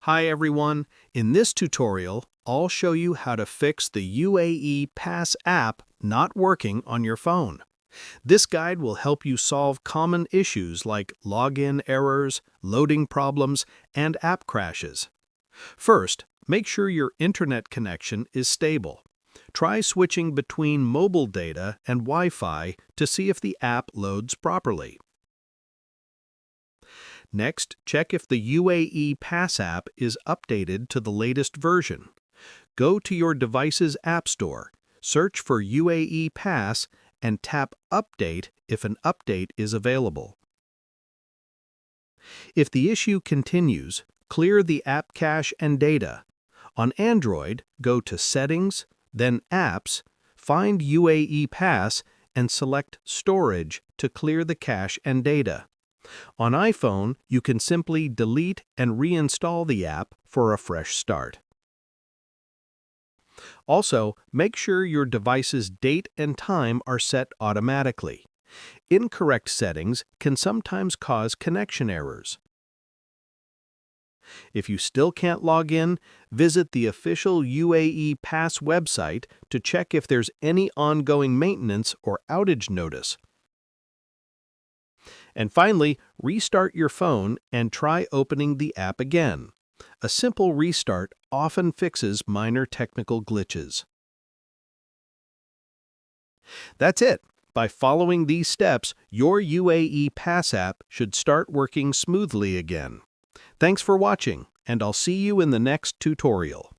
Hi everyone, in this tutorial, I'll show you how to fix the UAE Pass app not working on your phone. This guide will help you solve common issues like login errors, loading problems, and app crashes. First, make sure your internet connection is stable. Try switching between mobile data and Wi-Fi to see if the app loads properly. Next, check if the UAE Pass app is updated to the latest version. Go to your device's App Store, search for UAE Pass, and tap Update if an update is available. If the issue continues, clear the app cache and data. On Android, go to Settings, then Apps, find UAE Pass, and select Storage to clear the cache and data. On iPhone, you can simply delete and reinstall the app for a fresh start. Also, make sure your device's date and time are set automatically. Incorrect settings can sometimes cause connection errors. If you still can't log in, visit the official UAE Pass website to check if there's any ongoing maintenance or outage notice. And finally, restart your phone and try opening the app again. A simple restart often fixes minor technical glitches. That's it. By following these steps, your UAE Pass app should start working smoothly again. Thanks for watching, and I'll see you in the next tutorial.